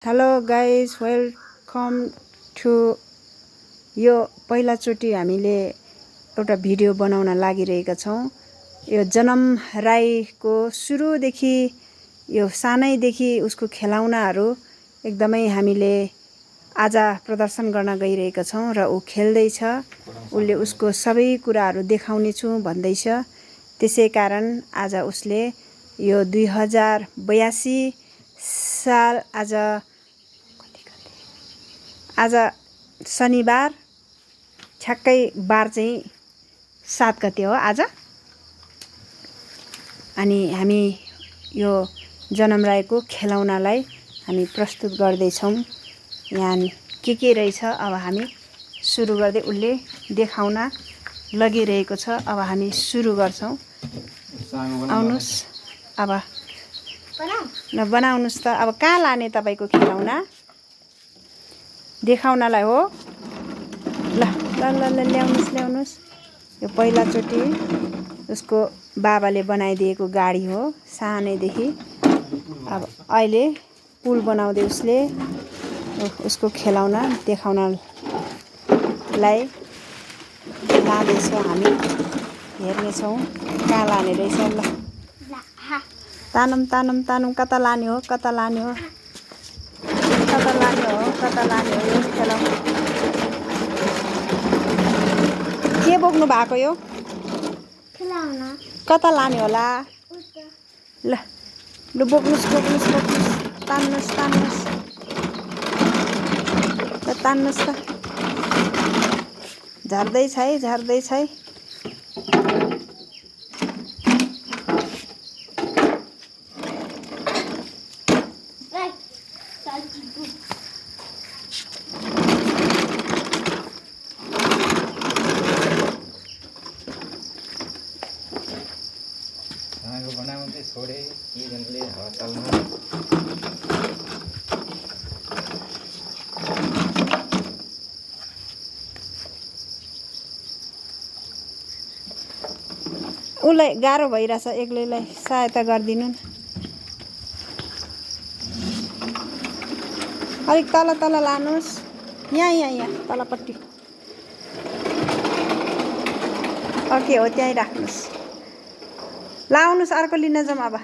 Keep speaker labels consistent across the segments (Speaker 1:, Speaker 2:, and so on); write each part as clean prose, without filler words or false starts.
Speaker 1: Hello guys, welcome to यो पहिलाचोटि हामीले एउटा भिडियो बनाउन लागिरहेका छौँ। यो जनम राईको सुरुदेखि यो सानैदेखि उसको खेलाउनाहरू एकदमै हामीले आज प्रदर्शन गर्न गइरहेका छौँ र ऊ खेल्दैछ। उसले उसको सबै कुराहरू देखाउने छु भन्दैछ। त्यसै कारण आज उसले यो 2082 साल आज शनिबार ठ्याक्कै बार चाहिँ 7 गते हो आज। अनि हामी यो जनम राईको खेलाउनालाई हामी प्रस्तुत गर्दैछौँ। यहाँ के रहेछ अब हामी सुरु गर्दै उसले देखाउन लगिरहेको छ। अब हामी सुरु गर्छौँ। आउनुस् अब ल बनाउनुस् त। अब कहाँ लाने तपाईँको खेलाउना देखाउनलाई हो? ल ल ल ल ल्याउनुस्। यो पहिलाचोटि उसको बाबाले बनाइदिएको गाडी हो सानैदेखि। अब अहिले पुल बनाउँदै उसले उसको खेलाउना देखाउनलाई लाँदैछ। हामी हेर्नेछौँ कहाँ लाने रहेछ। ल तानौँ कता लाने हो यो खेलाउना। के बोक्नु भएको यो कता लाने होला? ल बोक्नुस् तान्नुस् त। झर्दैछ है।
Speaker 2: बनाउँदै छोडे कि जनले हावा चल्न।
Speaker 1: उसलाई गाह्रो भइरहेछ, एक्लैलाई सहायता गरिदिनु न। अलिक तल लानुहोस्। यहाँ तलपट्टि ओके हो, त्यहीँ राख्नुहोस्। लाउनुहोस्, अर्को लिन जाउँ। अब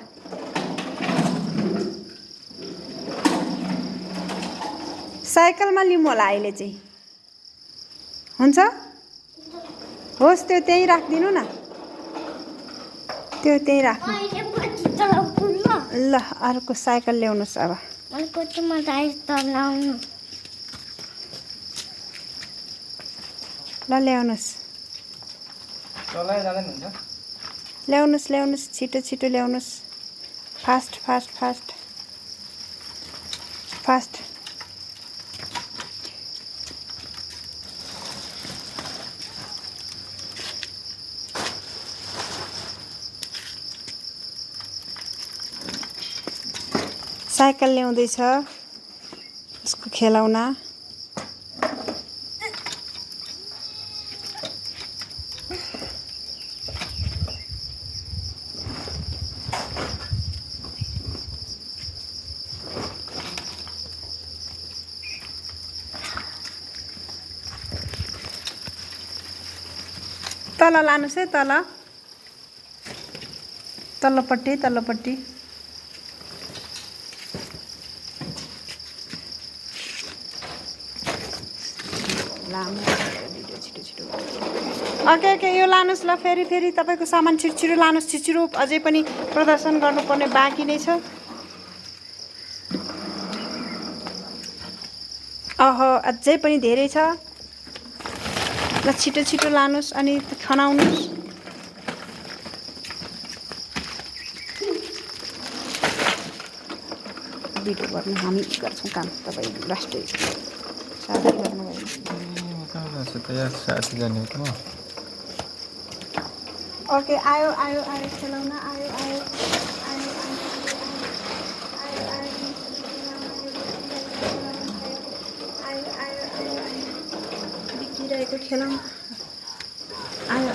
Speaker 1: साइकलमा लिउँ होला अहिले चाहिँ। हुन्छ होस्, त्यो त्यहीँ राखिदिनु न। त्यो त्यहीँ राख्नु। ल अर्को साइकल ल्याउनुहोस्। अब ल ल्याउनुहोस्। ल्याउनुहोस् छिटो ल्याउनुहोस्। फास्ट साइकल ल्याउँदैछ उसको खेलाउना। तल लानुहोस् है, तल्लोपट्टि। ओके यो लानुहोस्। ल फेरि तपाईँको सामान छिटो लानुहोस्। छिटो अझै पनि प्रदर्शन गर्नुपर्ने बाँकी नै छ। अझै पनि धेरै छ। ल छिटो लानुहोस् अनि खनाउनुहोस्। भिडियो गर्नु हामी गर्छौँ काम, तपाईँ राष्ट्रिय साथी गर्नुभयो। ओके आयो खेलाउना आयो। बिग्रिरहेको खेलाउना आयो।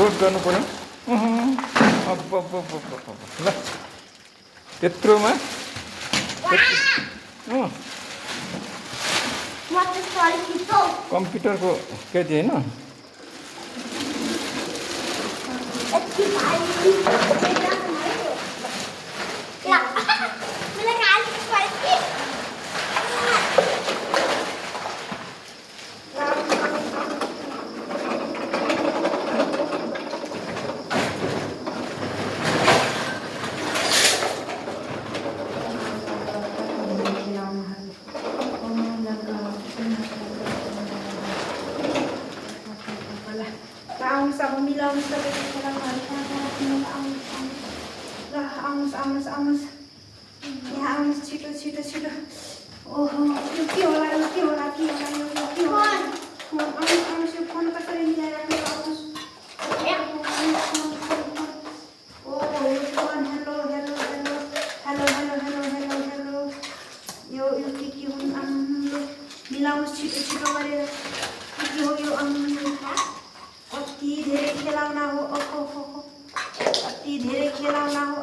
Speaker 2: लोड गर्नु पर्यो ल त्यत्रोमा कम्प्युटरको केटी होइन
Speaker 1: अब मिलाउनु सकेको ल आउनुहोस् यहाँ आउनुहोस् छिटो छिटो छिटो ओहो यो के होला यो के होला के होला यो के होला आउनुहोस् यो फोन कसरी मिलाइराख्नु आउनुहोस् ओहो यो phone hello hello hello hello hello hello hello hello यो के हुन् मिलाउनुहोस् छिटो छिटो गरेर के हो यो कति धेरै खेलाउना हो कति धेरै खेलाउना हो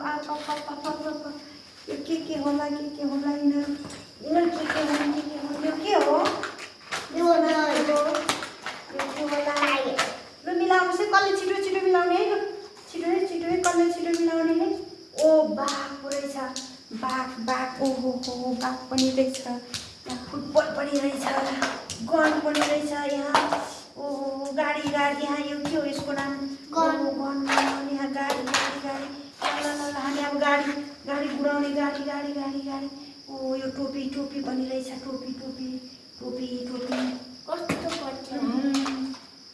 Speaker 1: यो के होला यिनीहरू के हो यो के हो यो के होला ल मिलाउनुहोस् है कसले छिटो छिटो मिलाउने है ल छिटो है कसले छिटो मिलाउने है ओ बाघ पो रहेछ बाघ ओहो बाघ पनि रहेछ यहाँ फुटबल पनि रहेछ गन पनि रहेछ यहाँ ओहो गाडी यहाँ यो के हो यसको नाम गन यहाँ गाडी ल हामी अब गाडी गुडाउने गाडी ओ यो टोपी पनि रहेछ टोपी कस्तो पर्छ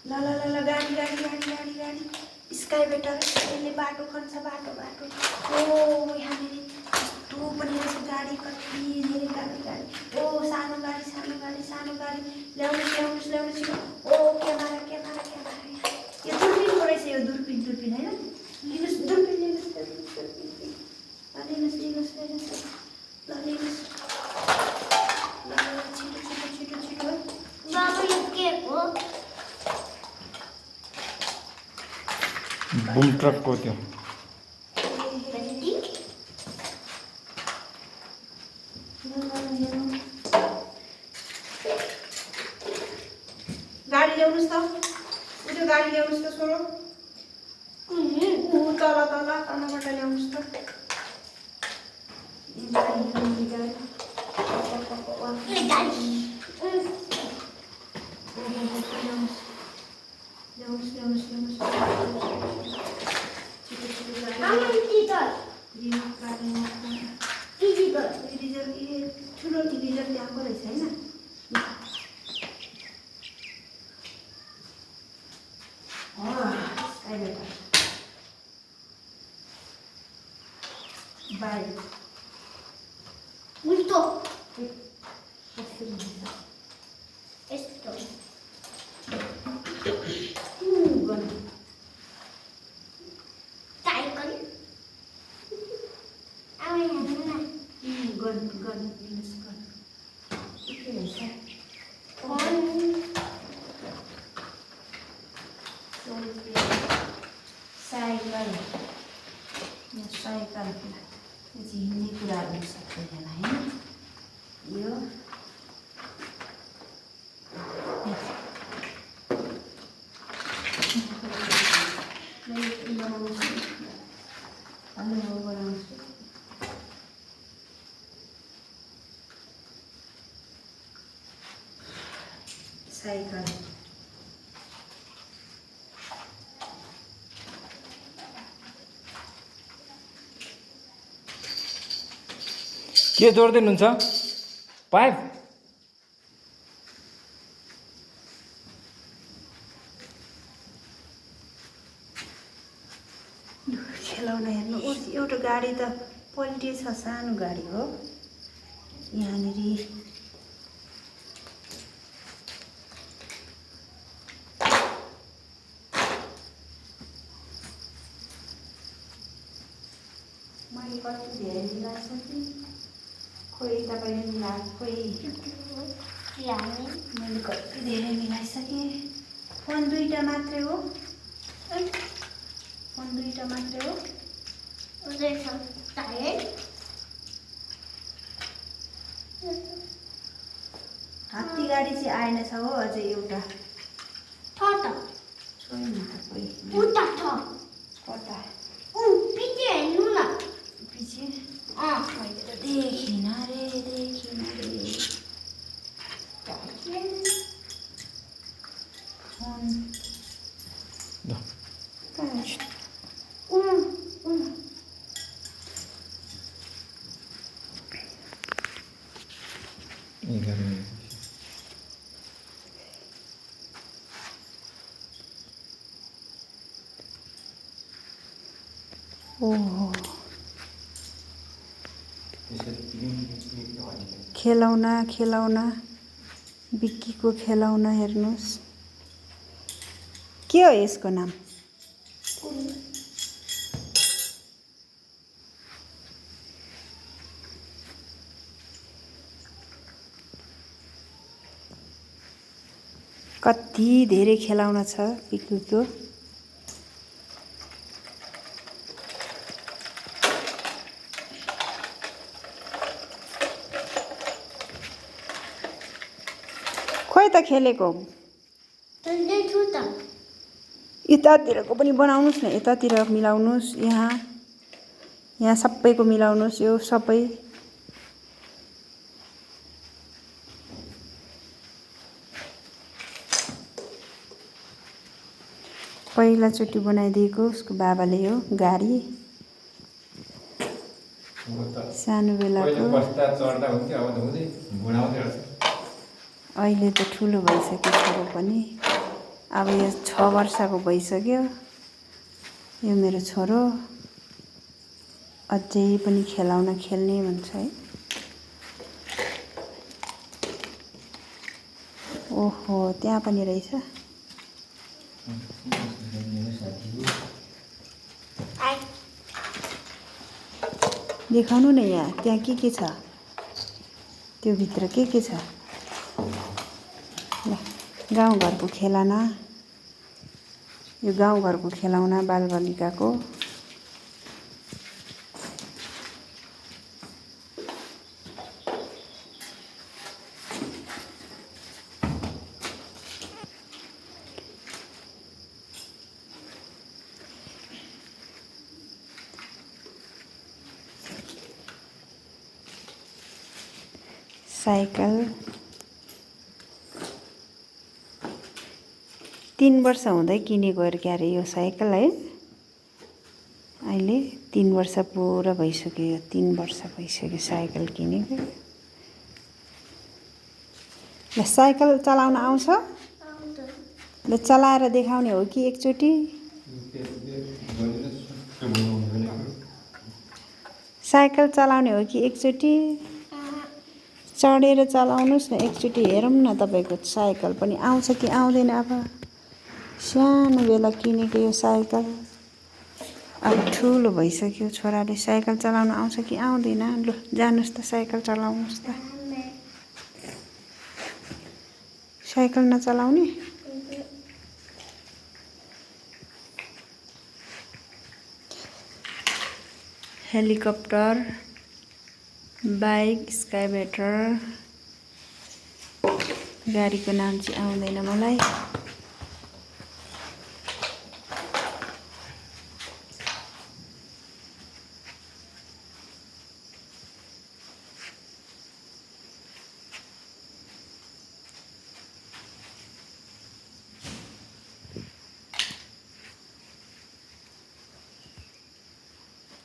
Speaker 1: ल गाडी स्काई बेटर यसले बाटो खन्छ बाटो ओ यहाँनिर यस्तो पनि रहेछ गाडी कति धेरै गाडी ओ सानो गाडी ल्याउनुहोस् छिटो ओ क्यामेरा यो दुर्पिन पो रहेछ यो दुर्पिन होइन लिनुहोस् दुर्पिन लिनुहोस् छिटो बाबा यो के हो
Speaker 2: बुम ट्रकको त्यो
Speaker 1: गाडी ल्याउनुहोस् त उयो गाडी ल्याउनुहोस् त छोरो तलबाट ल्याउनुहोस् त ठुलो रिजर्भ ल्याएको रहेछ होइन बाई उल्टो यस्तो साइकल गन के रहेछ साइकल हिँड्ने कुराहरू हुन सक्दैन होइन यो बनाउँछु साइकल
Speaker 2: के जोड्दै हुनुहुन्छ पाइप
Speaker 1: खेलाउन हेर्नु एउटा गाडी त पल्टिएछ सानो गाडी हो यहाँनिर मैले कति धेरै मिलाइसकेँ खोइ तपाईँले मिलाएको खोइ मैले कति धेरै मिलाइसकेँ फोन 2टा मात्रै हो
Speaker 3: मात्रै हो अझै छ टायर
Speaker 1: हात्ती गाडी चाहिँ आएन छ हो अझै एउटा
Speaker 3: छ त
Speaker 1: छैन त कोही
Speaker 3: उता छ
Speaker 1: कता
Speaker 3: पछि हेर्नु न
Speaker 1: पछि
Speaker 3: मैले
Speaker 1: त देखिन रे फोन कहाँ छ? ओहो खेलौना बिक्कीको खेलौना हेर्नुहोस् के हो यसको नाम कति धेरै खेलौना छ बिक्कीको खोइ त खेलेको
Speaker 3: तैँले छु त
Speaker 1: यतातिरको पनि बनाउनुस् न यतातिर मिलाउनुस् यहाँ सबैको मिलाउनुस् यो सबै पहिलाचोटि बनाइदिएको उसको बाबाले यो गाडी सानो बेलाको अहिले त ठुलो भइसक्यो छोरो पनि अब यो 6 वर्षको भइसक्यो यो मेरो छोरो अझै पनि खेलाउन खेल्ने भन्छ है ओहो त्यहाँ पनि रहेछ देखाउनु न यहाँ त्यहाँ के छ त्यो भित्र के छ ल गाउँघरको खेलना यो गाउँघरको खेलौना बालबालिकाको साइकल 3 वर्ष हुँदै किनेको अरे क्यारे यो साइकल है अहिले 3 वर्ष पुरा भइसक्यो यो 3 वर्ष भइसक्यो साइकल किनेको ल साइकल चलाउन आउँछ ल चलाएर देखाउने हो कि एकचोटि साइकल चलाउने हो कि एकचोटि चढेर चलाउनुस् न एकचोटि हेरौँ न तपाईको साइकल पनि आउँछ कि आउँदैन अब सानो बेला किनेको यो साइकल अब ठुलो भइसक्यो छोराले साइकल चलाउन आउँछ कि आउँदैन लु जानुस् त साइकल चलाउनुस् त साइकल नचलाउने हेलिकप्टर बाइक स्काइबेटर गाडीको नाम चाहिँ आउँदैन मलाई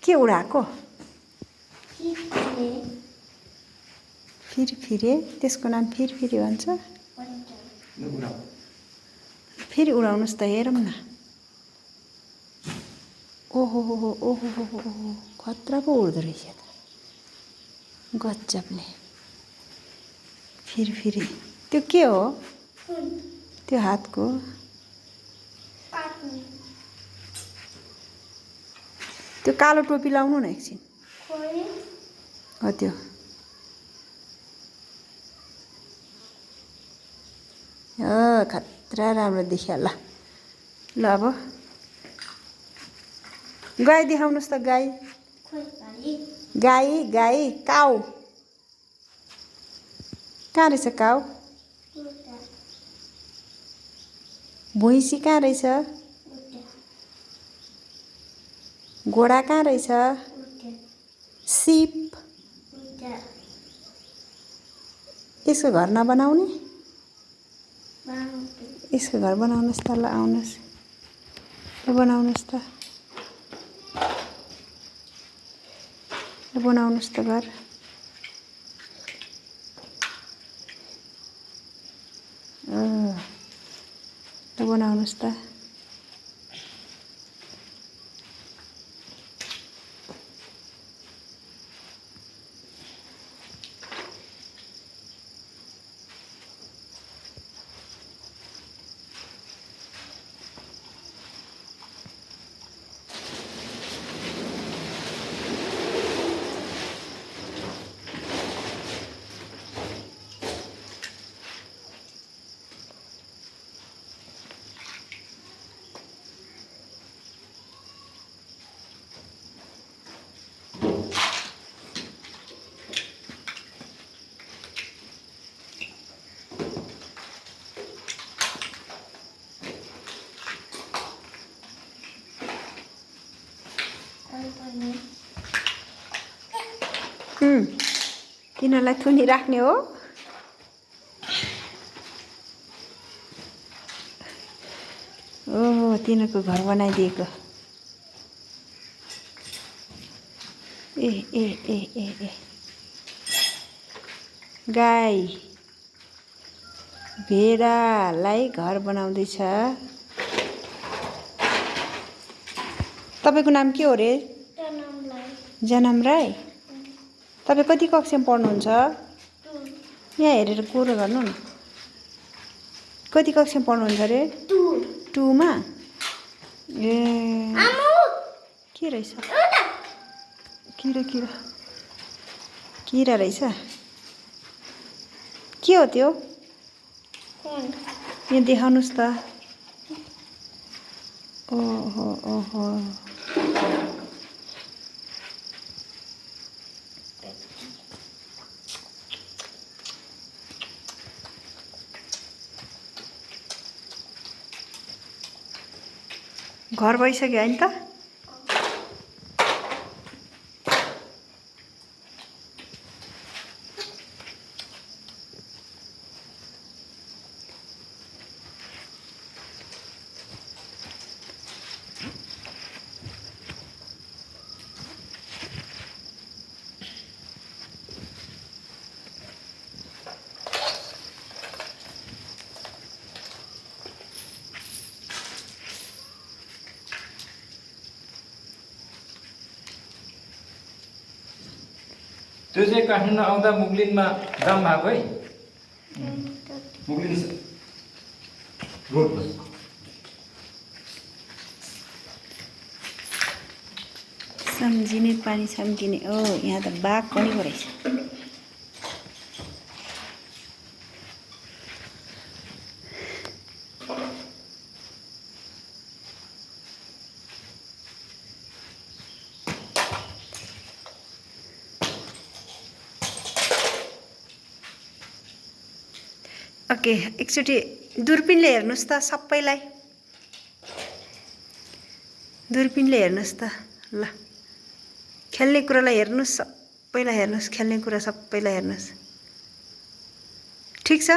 Speaker 1: के उडाको फिरफिरे त्यसको नाम फिरफिरे भन्छ फेरि उडाउनुस् त हेरौँ न ओहो हो ओहो हो ओहो खतरा पो उड्दो रहेछ त गजबले फिरफिरे त्यो के हो त्यो हातको त्यो कालो टोपी लाउनु न एकछिन हो त्यो खतरा राम्रो देखियो ल अब गाई देखाउनुहोस् त गाई
Speaker 3: खोइ भाइ
Speaker 1: गाई गाई काउ कहाँ रहेछ काउ
Speaker 3: उता
Speaker 1: भैँसी कहाँ रहेछ
Speaker 3: उता
Speaker 1: घोडा कहाँ रहेछ
Speaker 3: उता
Speaker 1: सिप
Speaker 3: उता
Speaker 1: यसको घर नबनाउने
Speaker 3: बाहुन
Speaker 1: यसको घर बनाउनुहोस् त ल आउनुहोस् ल बनाउनुहोस् त ल बनाउनुहोस् त घर ल बनाउनुहोस् त
Speaker 3: पनि
Speaker 1: तिनीहरूलाई थुनी राख्ने हो ओहो तिनीहरूको घर बनाइदिएको ए ए ए ए ए गाई भेडालाई घर बनाउँदैछ तपाईँको नाम के हो रे
Speaker 3: तनाउलाई
Speaker 1: जनम राई तपाईँ कति कक्षामा पढ्नुहुन्छ यहाँ हेरेर कुरो गर्नु न कति कक्षामा पढ्नुहुन्छ अरे 2मा ए के रहेछ किरा किरा किरा रहेछ के हो त्यो यहाँ देखाउनुहोस् त ओहो ओहो घर भइसक्यो होइन त
Speaker 2: त्यो चाहिँ काठमाडौँ आउँदा मुगलिनमा जाम भएको है मुगलिन रोड
Speaker 1: सम्झिने पानी सम्झिने ओ यहाँ त बाघ पनि पो रहेछ ओके एकचोटि दूरबीनले हेर्नुहोस् त सबैलाई दूरबीनले हेर्नुहोस् त ल खेल्ने कुरालाई हेर्नुहोस् सबैलाई हेर्नुहोस् खेल्ने कुरा सबैलाई हेर्नुहोस् ठिक छ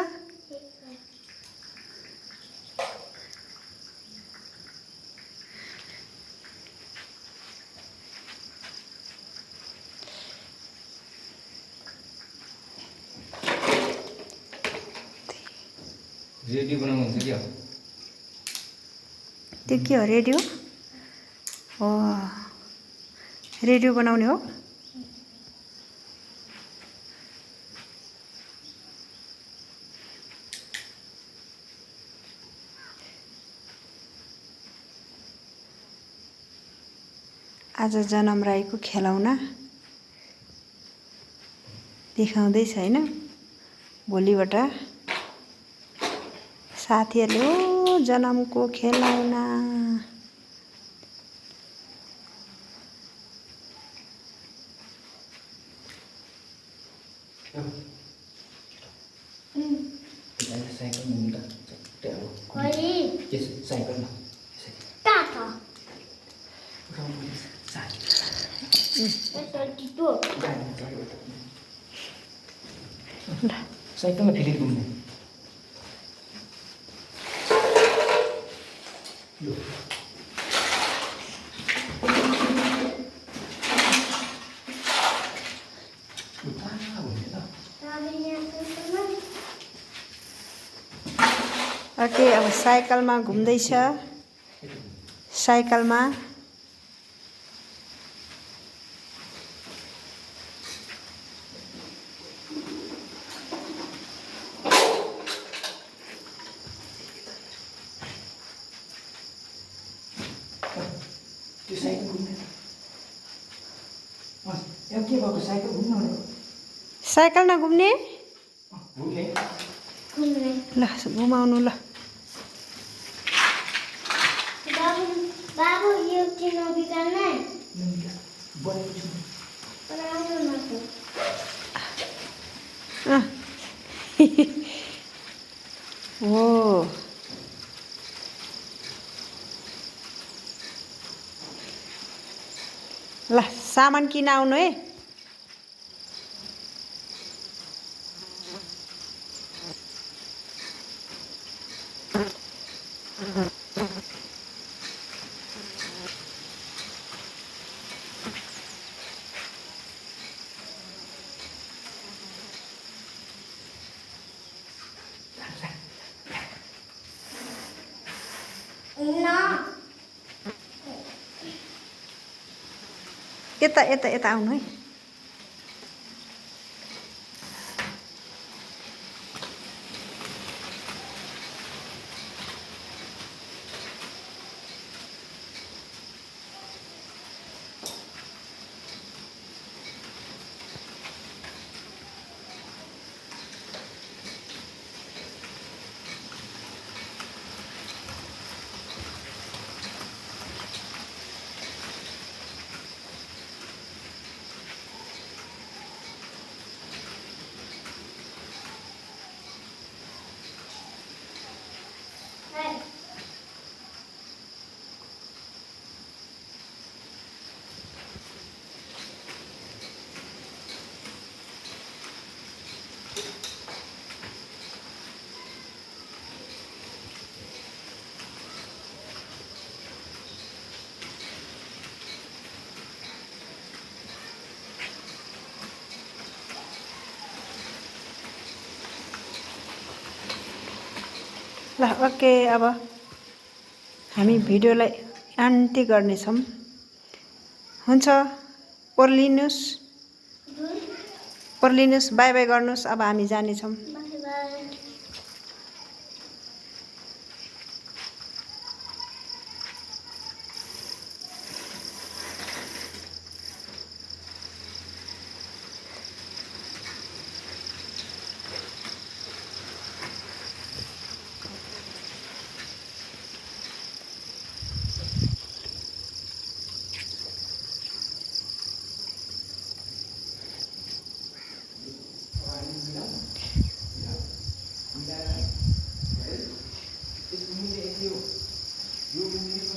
Speaker 2: रेडियो बनाउनुहुन्छ क्या
Speaker 1: त्यो के हो रेडियो हो रेडियो बनाउने हो आज जनम राईको खेलौना देखाउँदैछ हैन भोलिबाट साथीहरुले ओ जनमको खेलौना
Speaker 2: साइकल घुम्दा चट्टै अब
Speaker 3: खोइ
Speaker 2: यस साइकलमा
Speaker 3: कहाँ छ
Speaker 2: उठाउनु साइकल
Speaker 3: यसो टिटो
Speaker 2: साइकलमा फेरि घुम्ने
Speaker 1: ओके अब साइकलमा घुम्दैछ साइकलमा
Speaker 2: त्यो साइकल घुम्ने अब के भएको साइकल घुम्नु भनेको
Speaker 1: साइकल नघुम्ने
Speaker 2: घुम्ने
Speaker 3: घुम्ने
Speaker 1: ल घुमाउनु ल
Speaker 3: बाबु बाबु यो चिनो बिगार्ने
Speaker 2: बनेको छु
Speaker 3: बनाउनु न
Speaker 1: अँ। हो ल सामान किन आउनु है यता यता यता आउनु है ल ओके अब हामी भिडियोलाई अन्त्य गर्नेछौँ हुन्छ ओर्लिनुस् बाई बाई गर्नुहोस् अब हामी जानेछौँ
Speaker 2: यो